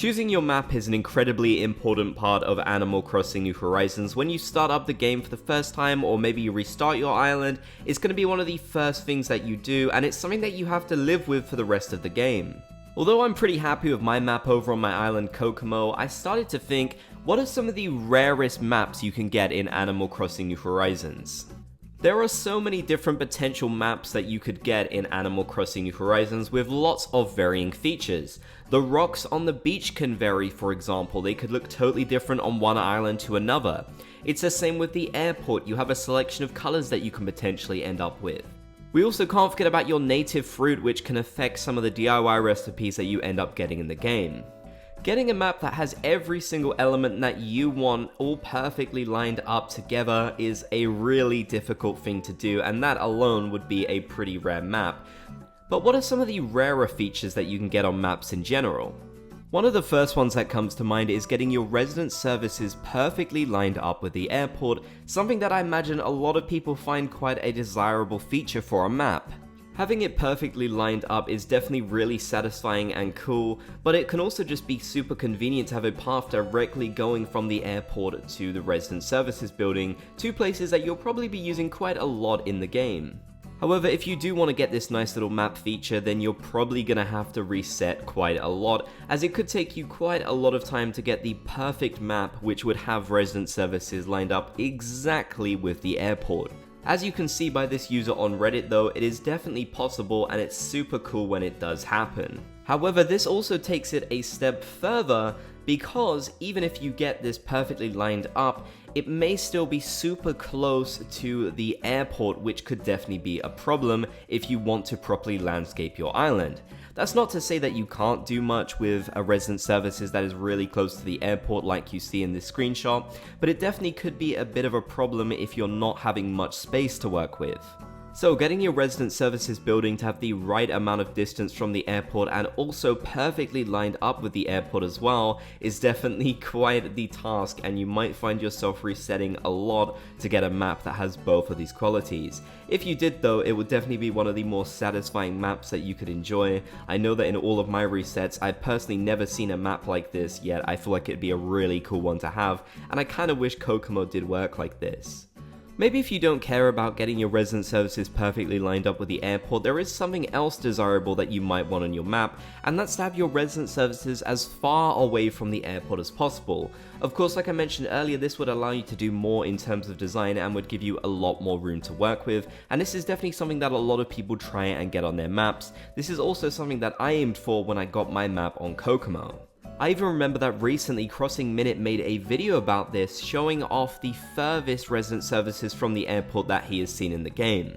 Choosing your map is an incredibly important part of Animal Crossing New Horizons. When you start up the game for the first time, or maybe you restart your island, it's going to be one of the first things that you do, and it's something that you have to live with for the rest of the game. Although I'm pretty happy with my map over on my island Kokomo, I started to think, what are some of the rarest maps you can get in Animal Crossing New Horizons? There are so many different potential maps that you could get in Animal Crossing New Horizons with lots of varying features. The rocks on the beach can vary, for example, they could look totally different on one island to another. It's the same with the airport, you have a selection of colors that you can potentially end up with. We also can't forget about your native fruit, which can affect some of the DIY recipes that you end up getting in the game. Getting a map that has every single element that you want all perfectly lined up together is a really difficult thing to do, and that alone would be a pretty rare map. But what are some of the rarer features that you can get on maps in general? One of the first ones that comes to mind is getting your resident services perfectly lined up with the airport, something that I imagine a lot of people find quite a desirable feature for a map. Having it perfectly lined up is definitely really satisfying and cool, but it can also just be super convenient to have a path directly going from the airport to the resident services building, two places that you'll probably be using quite a lot in the game. However, if you do want to get this nice little map feature, then you're probably going to have to reset quite a lot, as it could take you quite a lot of time to get the perfect map which would have resident services lined up exactly with the airport. As you can see by this user on Reddit though, it is definitely possible and it's super cool when it does happen. However, this also takes it a step further, because even if you get this perfectly lined up, it may still be super close to the airport, which could definitely be a problem if you want to properly landscape your island. That's not to say that you can't do much with a resident services that is really close to the airport like you see in this screenshot, but it definitely could be a bit of a problem if you're not having much space to work with. So getting your resident services building to have the right amount of distance from the airport and also perfectly lined up with the airport as well is definitely quite the task, and you might find yourself resetting a lot to get a map that has both of these qualities. If you did though, it would definitely be one of the more satisfying maps that you could enjoy. I know that in all of my resets, I've personally never seen a map like this yet. I feel like it'd be a really cool one to have, and I kind of wish Kokomo did work like this. Maybe if you don't care about getting your resident services perfectly lined up with the airport, there is something else desirable that you might want on your map, and that's to have your resident services as far away from the airport as possible. Of course, like I mentioned earlier, this would allow you to do more in terms of design and would give you a lot more room to work with, and this is definitely something that a lot of people try and get on their maps. This is also something that I aimed for when I got my map on Kokomo. I even remember that recently Crossing Minute made a video about this, showing off the furthest resident services from the airport that he has seen in the game.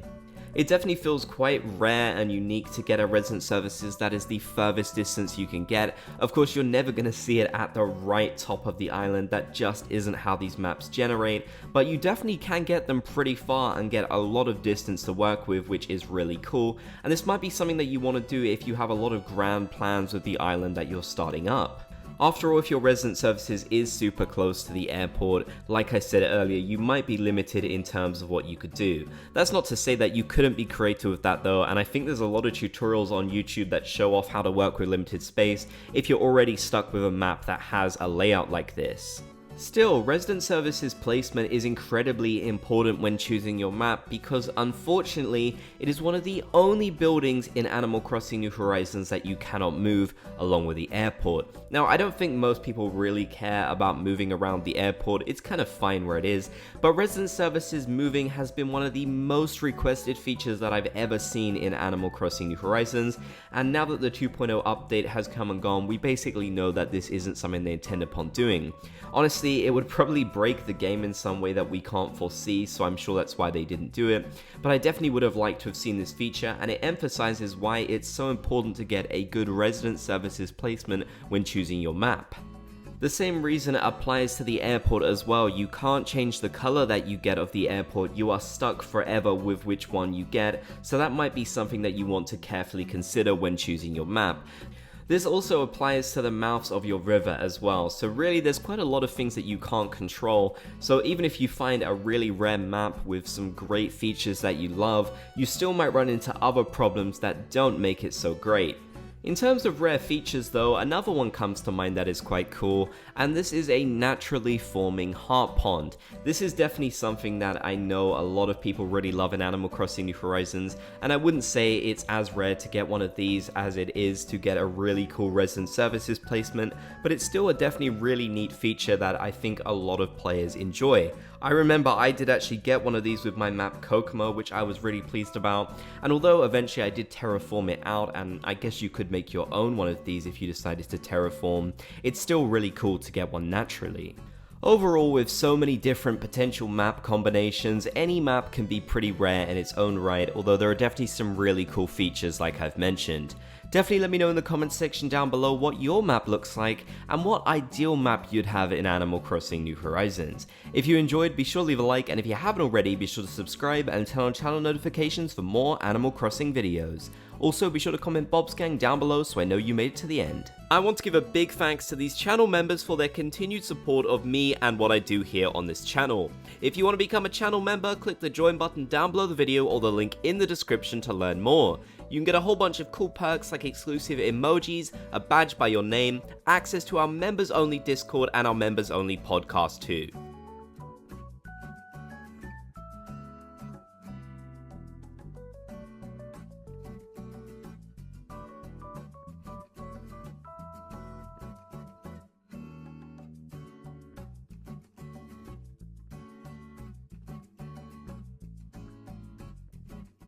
It definitely feels quite rare and unique to get a resident services that is the furthest distance you can get. Of course, you're never going to see it at the right top of the island, that just isn't how these maps generate, but you definitely can get them pretty far and get a lot of distance to work with, which is really cool, and this might be something that you want to do if you have a lot of grand plans with the island that you're starting up. After all, if your resident services is super close to the airport, like I said earlier, you might be limited in terms of what you could do. That's not to say that you couldn't be creative with that though, and I think there's a lot of tutorials on YouTube that show off how to work with limited space if you're already stuck with a map that has a layout like this. Still, resident services placement is incredibly important when choosing your map, because unfortunately, it is one of the only buildings in Animal Crossing New Horizons that you cannot move along with the airport. Now, I don't think most people really care about moving around the airport, it's kind of fine where it is, but resident services moving has been one of the most requested features that I've ever seen in Animal Crossing New Horizons, and now that the 2.0 update has come and gone, we basically know that this isn't something they intend upon doing. Honestly, it would probably break the game in some way that we can't foresee, so I'm sure that's why they didn't do it, but I definitely would have liked to have seen this feature, and it emphasizes why it's so important to get a good resident services placement when choosing your map. The same reason applies to the airport as well. You can't change the color that you get of the airport, you are stuck forever with which one you get, so that might be something that you want to carefully consider when choosing your map. This also applies to the mouths of your river as well, so really there's quite a lot of things that you can't control, so even if you find a really rare map with some great features that you love, you still might run into other problems that don't make it so great. In terms of rare features though, another one comes to mind that is quite cool, and this is a naturally forming heart pond. This is definitely something that I know a lot of people really love in Animal Crossing New Horizons, and I wouldn't say it's as rare to get one of these as it is to get a really cool resident services placement, but it's still a definitely really neat feature that I think a lot of players enjoy. I remember I did actually get one of these with my map Kokomo, which I was really pleased about, and although eventually I did terraform it out, and I guess you could make your own one of these if you decided to terraform, it's still really cool to get one naturally. Overall, with so many different potential map combinations, any map can be pretty rare in its own right, although there are definitely some really cool features like I've mentioned. Definitely let me know in the comments section down below what your map looks like and what ideal map you'd have in Animal Crossing New Horizons. If you enjoyed, be sure to leave a like, and if you haven't already, be sure to subscribe and turn on channel notifications for more Animal Crossing videos. Also, be sure to comment Bob's Gang down below so I know you made it to the end. I want to give a big thanks to these channel members for their continued support of me and what I do here on this channel. If you want to become a channel member, click the join button down below the video or the link in the description to learn more. You can get a whole bunch of cool perks like exclusive emojis, a badge by your name, access to our members only Discord and our members only podcast too.